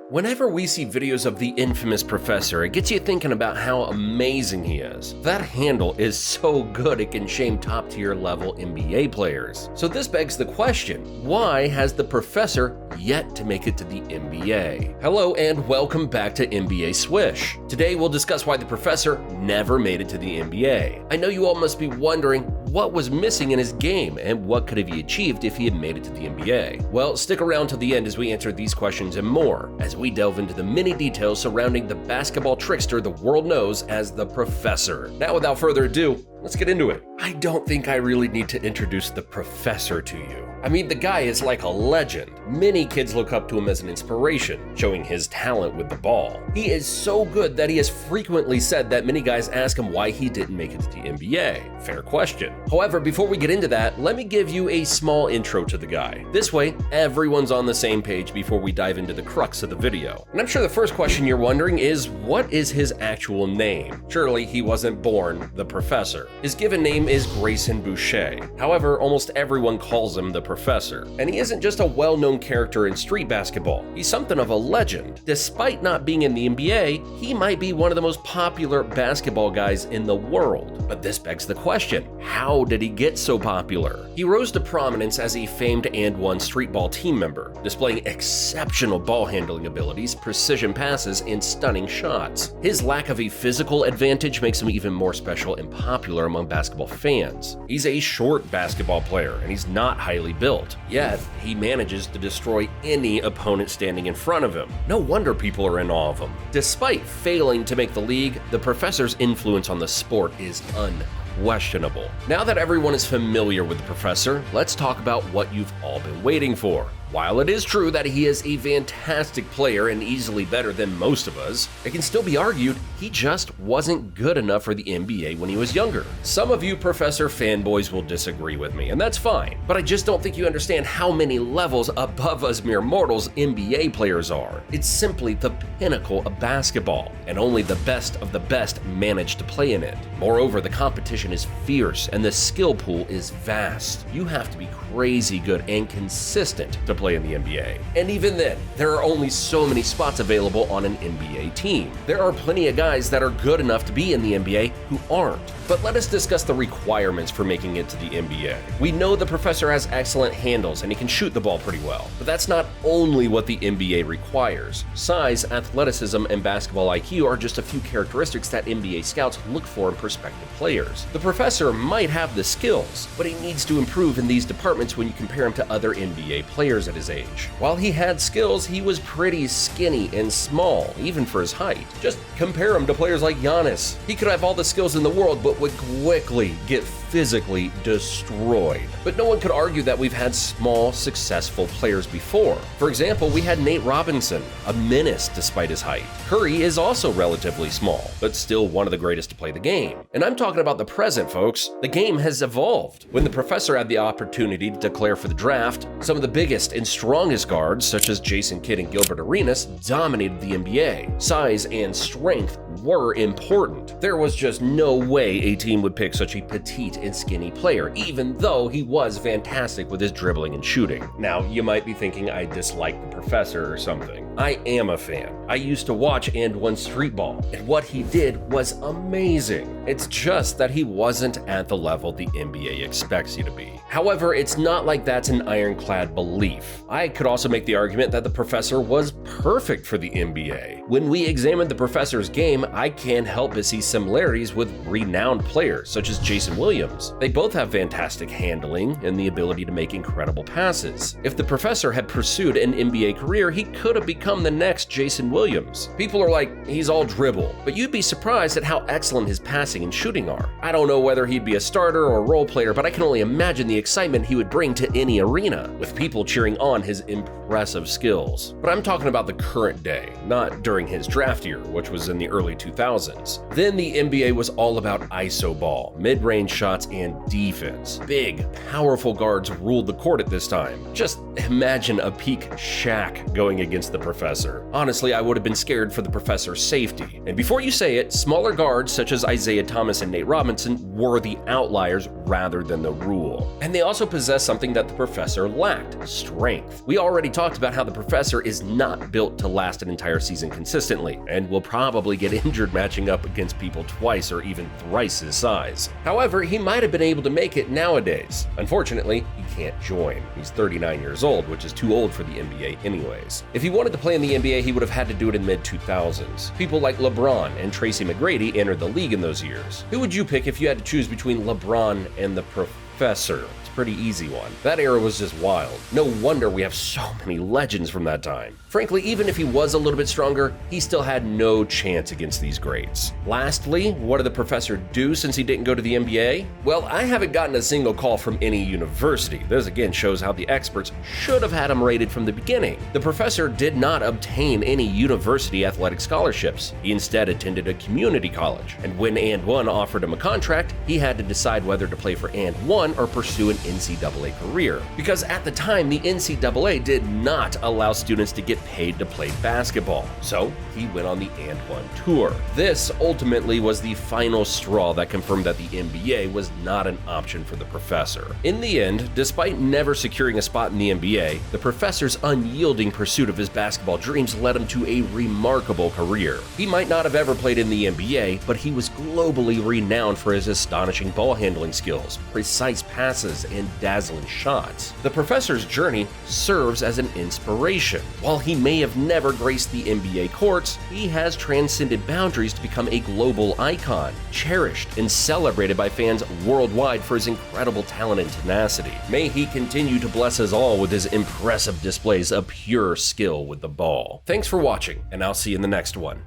Whenever we see videos of the infamous professor, it gets you thinking about how amazing he is. That handle is so good it can shame top-tier level NBA players. So this begs the question, why has the professor yet to make it to the NBA? Hello and welcome back to NBA Swish. Today we'll discuss why the professor never made it to the NBA. I know you all must be wondering what was missing in his game and what could have he achieved if he had made it to the NBA. Well, stick around till the end as we answer these questions and more, as we delve into the many details surrounding the basketball trickster the world knows as the professor. Now, without further ado, let's get into it. I don't think I really need to introduce the professor to you. I mean, the guy is like a legend. Many kids look up to him as an inspiration, showing his talent with the ball. He is so good that he has frequently said that many guys ask him why he didn't make it to the NBA. Fair question. However, before we get into that, let me give you a small intro to the guy. This way, everyone's on the same page before we dive into the crux of the video. And I'm sure the first question you're wondering is, what is his actual name? Surely he wasn't born the professor. His given name is Grayson Boucher. However, almost everyone calls him the professor. And he isn't just a well-known character in street basketball. He's something of a legend. Despite not being in the NBA, he might be one of the most popular basketball guys in the world. But this begs the question, how did he get so popular? He rose to prominence as a famed and one Streetball team member, displaying exceptional ball handling abilities, precision passes, and stunning shots. His lack of a physical advantage makes him even more special and popular among basketball fans. He's a short basketball player, and he's not highly built, yet he manages to destroy any opponent standing in front of him. No wonder people are in awe of him. Despite failing to make the league, the professor's influence on the sport is unquestionable. Now that everyone is familiar with the professor, let's talk about what you've all been waiting for. While it is true that he is a fantastic player and easily better than most of us, it can still be argued he just wasn't good enough for the NBA when he was younger. Some of you professor fanboys will disagree with me, and that's fine, but I just don't think you understand how many levels above us mere mortals NBA players are. It's simply the pinnacle of basketball, and only the best of the best manage to play in it. Moreover, the competition is fierce and the skill pool is vast. You have to be crazy good and consistent to play in the NBA. And even then, there are only so many spots available on an NBA team. There are plenty of guys that are good enough to be in the NBA who aren't. But let us discuss the requirements for making it to the NBA. We know the professor has excellent handles and he can shoot the ball pretty well, but that's not only what the NBA requires. Size, athleticism, and basketball IQ are just a few characteristics that NBA scouts look for in prospective players. The professor might have the skills, but he needs to improve in these departments when you compare him to other NBA players at his age. While he had skills, he was pretty skinny and small, even for his height. Just compare him to players like Giannis. He could have all the skills in the world, but would quickly get physically destroyed. But no one could argue that we've had small, successful players before. For example, we had Nate Robinson, a menace despite his height. Curry is also relatively small, but still one of the greatest to play the game. And I'm talking about the present, folks. The game has evolved. When the professor had the opportunity to declare for the draft, some of the biggest and strongest guards, such as Jason Kidd and Gilbert Arenas, dominated the NBA. Size and strength were important. There was just no way a team would pick such a petite and skinny player, even though he was fantastic with his dribbling and shooting. Now, you might be thinking I dislike the professor or something. I am a fan. I used to watch and won Streetball, and what he did was amazing. It's just that he wasn't at the level the NBA expects you to be. However, it's not like that's an ironclad belief. I could also make the argument that the professor was perfect for the NBA. When we examine the professor's game, I can't help but see similarities with renowned players such as Jason Williams. They both have fantastic handling and the ability to make incredible passes. If the professor had pursued an NBA career, he could have become the next Jason Williams. People are like, he's all dribble, but you'd be surprised at how excellent his passing and shooting are. I don't know whether he'd be a starter or a role player, but I can only imagine the excitement he would bring to any arena, with people cheering on his impressive skills. But I'm talking about the current day, not during his draft year, which was in the early 2000s. Then the NBA was all about ISO ball, mid-range shots, and defense. Big, powerful guards ruled the court at this time. Just imagine a peak Shaq going against the professor. Honestly, I would have been scared for the professor's safety. And before you say it, smaller guards such as Isaiah Thomas and Nate Robinson were the outliers rather than the rule. And they also possessed something that the professor lacked: strength. We already talked about how the professor is not built to last an entire season consistently, and will probably get injured matching up against people twice or even thrice his size. However, he might have been able to make it nowadays. Unfortunately, he can't join. He's 39 years old, which is too old for the NBA anyways. If he wanted to play in the NBA, he would have had to do it in mid-2000s. People like LeBron and Tracy McGrady entered the league in those years. Who would you pick if you had to choose between LeBron and the professor? Pretty easy one. That era was just wild. No wonder we have so many legends from that time. Frankly, even if he was a little bit stronger, he still had no chance against these greats. Lastly, what did the professor do since he didn't go to the NBA? Well, I haven't gotten a single call from any university. This again shows how the experts should have had him rated from the beginning. The professor did not obtain any university athletic scholarships. He instead attended a community college, and when And1 offered him a contract, he had to decide whether to play for And1 or pursue an NCAA career, because at the time the NCAA did not allow students to get paid to play basketball. So he went on the And1 tour. This ultimately was the final straw that confirmed that the NBA was not an option for the professor. In the end, despite never securing a spot in the NBA, the professor's unyielding pursuit of his basketball dreams led him to a remarkable career. He might not have ever played in the NBA, but he was globally renowned for his astonishing ball handling skills, precise passes, and dazzling shots. The professor's journey serves as an inspiration. While he may have never graced the NBA courts, he has transcended boundaries to become a global icon, cherished and celebrated by fans worldwide for his incredible talent and tenacity. May he continue to bless us all with his impressive displays of pure skill with the ball. Thanks for watching, and I'll see you in the next one.